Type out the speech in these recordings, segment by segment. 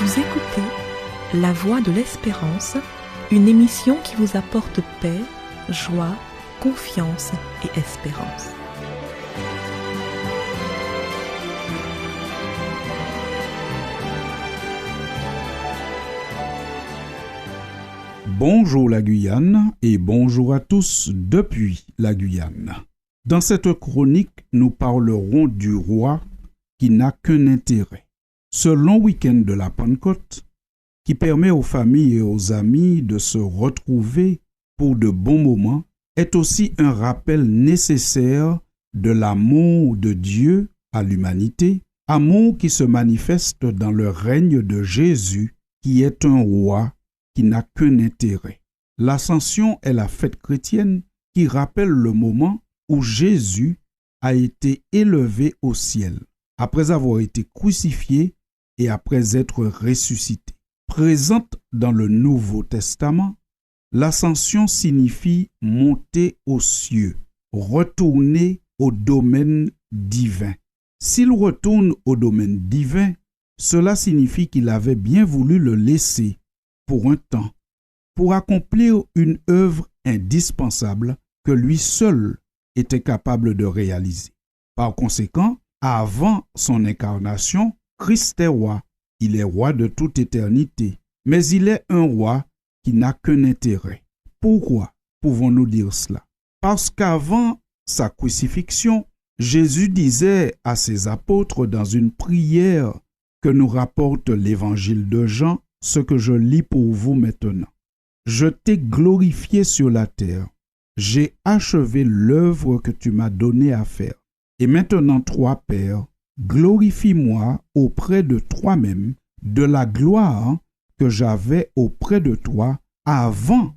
Vous écoutez La Voix de l'Espérance, une émission qui vous apporte paix, joie, confiance et espérance. Bonjour la Guyane et bonjour à tous depuis la Guyane. Dans cette chronique, nous parlerons du roi qui n'a qu'un intérêt. Ce long week-end de la Pentecôte, qui permet aux familles et aux amis de se retrouver pour de bons moments, est aussi un rappel nécessaire de l'amour de Dieu à l'humanité, amour qui se manifeste dans le règne de Jésus, qui est un roi qui n'a qu'un intérêt. L'Ascension est la fête chrétienne qui rappelle le moment où Jésus a été élevé au ciel, après avoir été crucifié et après être ressuscité. Présente dans le Nouveau Testament, l'Ascension signifie monter aux cieux, retourner au domaine divin. S'il retourne au domaine divin, cela signifie qu'il avait bien voulu le laisser pour un temps, pour accomplir une œuvre indispensable que lui seul était capable de réaliser. Par conséquent, avant son incarnation, Christ est roi. Il est roi de toute éternité, mais il est un roi qui n'a qu'un intérêt. Pourquoi pouvons-nous dire cela? Parce qu'avant sa crucifixion, Jésus disait à ses apôtres dans une prière que nous rapporte l'évangile de Jean, ce que je lis pour vous maintenant. Je t'ai glorifié sur la terre. J'ai achevé l'œuvre que tu m'as donnée à faire. Et maintenant, toi, Père, glorifie-moi auprès de toi-même de la gloire que j'avais auprès de toi avant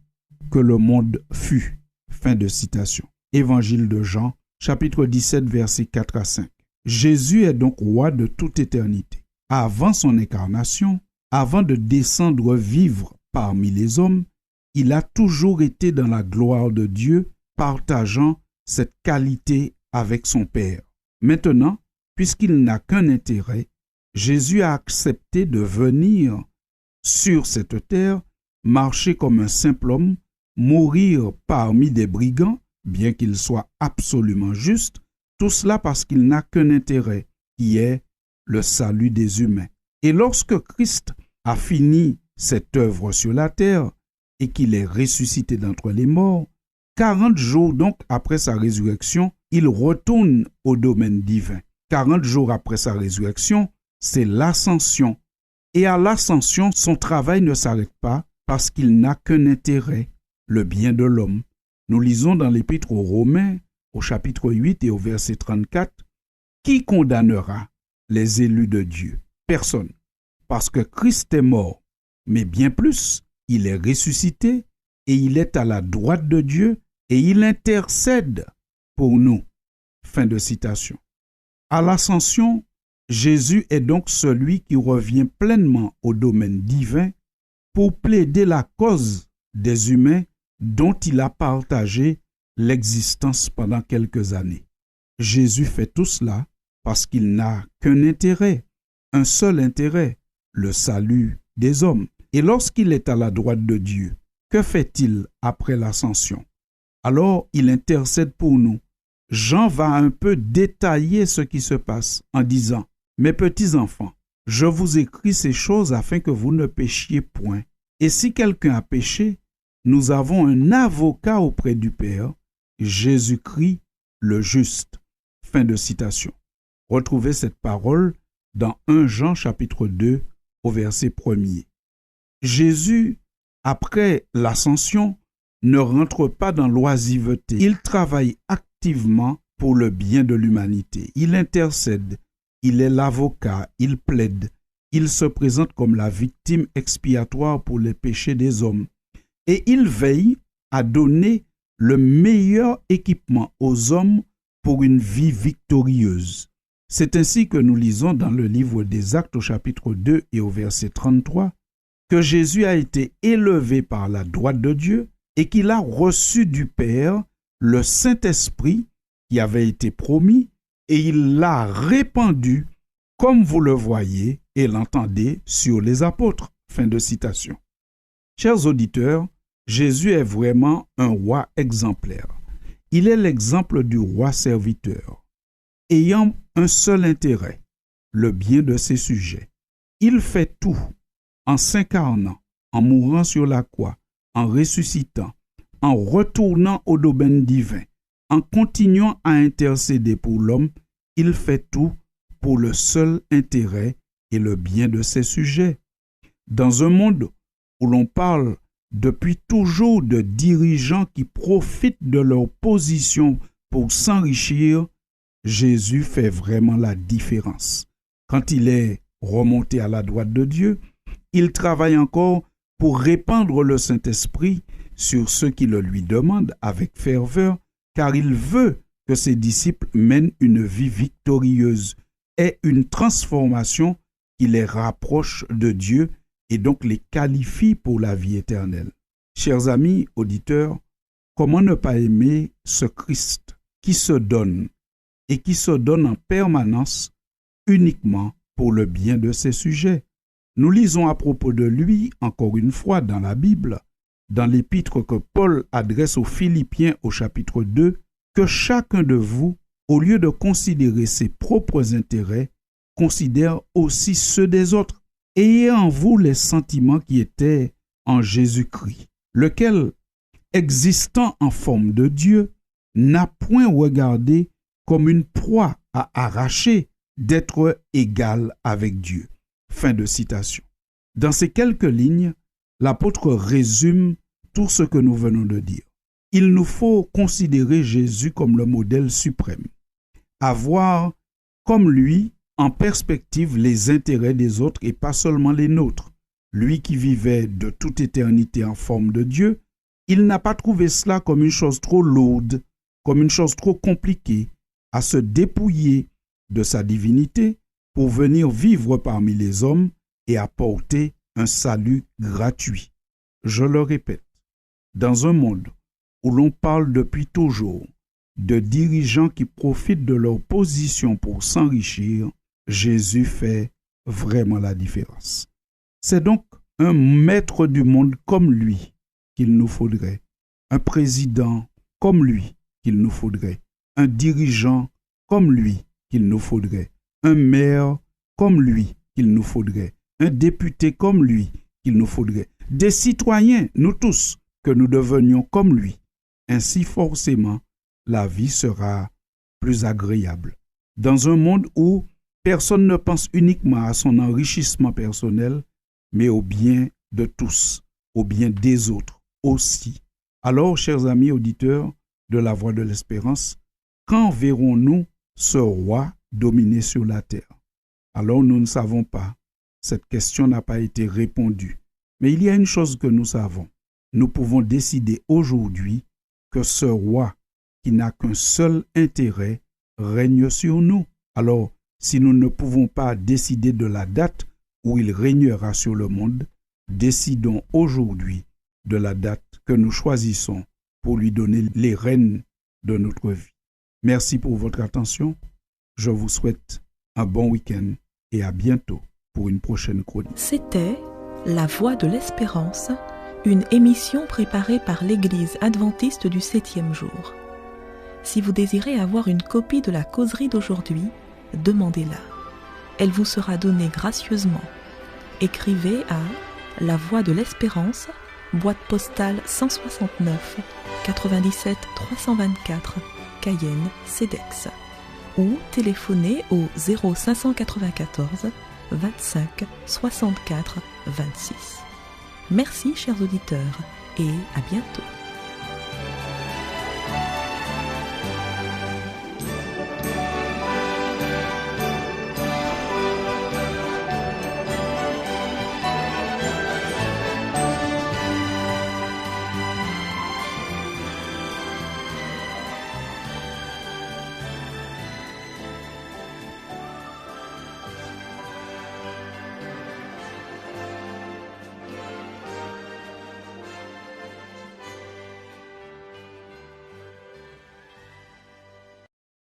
que le monde fût. Fin de citation. Évangile de Jean, chapitre 17, versets 4 à 5. Jésus est donc roi de toute éternité. Avant son incarnation, avant de descendre vivre parmi les hommes, il a toujours été dans la gloire de Dieu, partageant cette qualité avec son Père. Maintenant, puisqu'il n'a qu'un intérêt, Jésus a accepté de venir sur cette terre, marcher comme un simple homme, mourir parmi des brigands, bien qu'il soit absolument juste, tout cela parce qu'il n'a qu'un intérêt, qui est le salut des humains. Et lorsque Christ a fini cette œuvre sur la terre et qu'il est ressuscité d'entre les morts, 40 jours donc après sa résurrection, il retourne au domaine divin. 40 jours après sa résurrection, c'est l'ascension. Et à l'ascension, son travail ne s'arrête pas parce qu'il n'a qu'un intérêt, le bien de l'homme. Nous lisons dans l'Épître aux Romains, au chapitre 8 et au verset 34, « Qui condamnera les élus de Dieu? Personne. Parce que Christ est mort, mais bien plus, il est ressuscité et il est à la droite de Dieu et il intercède pour nous. » Fin de citation. À l'ascension, Jésus est donc celui qui revient pleinement au domaine divin pour plaider la cause des humains dont il a partagé l'existence pendant quelques années. Jésus fait tout cela parce qu'il n'a qu'un intérêt, un seul intérêt, le salut des hommes. Et lorsqu'il est à la droite de Dieu, que fait-il après l'ascension? Alors, il intercède pour nous. Jean va un peu détailler ce qui se passe en disant « Mes petits enfants, je vous écris ces choses afin que vous ne péchiez point. Et si quelqu'un a péché, nous avons un avocat auprès du Père, Jésus-Christ le juste. » Fin de citation. Retrouvez cette parole dans 1 Jean chapitre 2 au verset 1er. Jésus, après l'ascension, ne rentre pas dans l'oisiveté. Il travaille activement pour le bien de l'humanité. Il intercède, il est l'avocat, il plaide, il se présente comme la victime expiatoire pour les péchés des hommes. Et il veille à donner le meilleur équipement aux hommes pour une vie victorieuse. C'est ainsi que nous lisons dans le livre des Actes au chapitre 2 et au verset 33 que Jésus a été élevé par la droite de Dieu et qu'il a reçu du Père le Saint-Esprit qui avait été promis et il l'a répandu, comme vous le voyez, et l'entendez sur les apôtres. » Fin de citation. Chers auditeurs, Jésus est vraiment un roi exemplaire. Il est l'exemple du roi serviteur, ayant un seul intérêt, le bien de ses sujets. Il fait tout en s'incarnant, en mourant sur la croix, en ressuscitant, en retournant au domaine divin, en continuant à intercéder pour l'homme. Il fait tout pour le seul intérêt et le bien de ses sujets. Dans un monde où l'on parle depuis toujours de dirigeants qui profitent de leur position pour s'enrichir, Jésus fait vraiment la différence. Quand il est remonté à la droite de Dieu, il travaille encore pour répandre le Saint-Esprit sur ceux qui le lui demandent avec ferveur, car il veut que ses disciples mènent une vie victorieuse et une transformation qui les rapproche de Dieu et donc les qualifie pour la vie éternelle. Chers amis auditeurs, comment ne pas aimer ce Christ qui se donne et qui se donne en permanence uniquement pour le bien de ses sujets? Nous lisons à propos de lui, encore une fois dans la Bible, dans l'épître que Paul adresse aux Philippiens au chapitre 2, que chacun de vous, au lieu de considérer ses propres intérêts, considère aussi ceux des autres. Ayez en vous les sentiments qui étaient en Jésus-Christ, lequel, existant en forme de Dieu, n'a point regardé comme une proie à arracher d'être égal avec Dieu. Fin de citation. Dans ces quelques lignes, l'apôtre résume tout ce que nous venons de dire. Il nous faut considérer Jésus comme le modèle suprême, avoir comme lui en perspective les intérêts des autres et pas seulement les nôtres. Lui qui vivait de toute éternité en forme de Dieu, il n'a pas trouvé cela comme une chose trop lourde, comme une chose trop compliquée, à se dépouiller de sa divinité pour venir vivre parmi les hommes et apporter un salut gratuit. Je le répète, dans un monde où l'on parle depuis toujours de dirigeants qui profitent de leur position pour s'enrichir, Jésus fait vraiment la différence. C'est donc un maître du monde comme lui qu'il nous faudrait, un président comme lui qu'il nous faudrait, un dirigeant comme lui qu'il nous faudrait, un maire comme lui qu'il nous faudrait, un député comme lui qu'il nous faudrait, des citoyens, nous tous, que nous devenions comme lui. Ainsi forcément, la vie sera plus agréable. Dans un monde où personne ne pense uniquement à son enrichissement personnel, mais au bien de tous, au bien des autres aussi. Alors, chers amis auditeurs de la Voix de l'Espérance, quand verrons-nous ce roi dominer sur la terre? Alors, nous ne savons pas. Cette question n'a pas été répondue. Mais il y a une chose que nous savons. Nous pouvons décider aujourd'hui que ce roi qui n'a qu'un seul intérêt règne sur nous. Alors, si nous ne pouvons pas décider de la date où il régnera sur le monde, décidons aujourd'hui de la date que nous choisissons pour lui donner les rênes de notre vie. Merci pour votre attention. Je vous souhaite un bon week-end et à bientôt pour une prochaine chronique. C'était La Voix de l'Espérance, une émission préparée par l'Église adventiste du 7e jour. Si vous désirez avoir une copie de la causerie d'aujourd'hui, demandez-la. Elle vous sera donnée gracieusement. Écrivez à La Voix de l'Espérance, boîte postale 169 97 324, Cayenne, CEDEX, ou téléphonez au 0594 25 64 26. Merci chers auditeurs et à bientôt.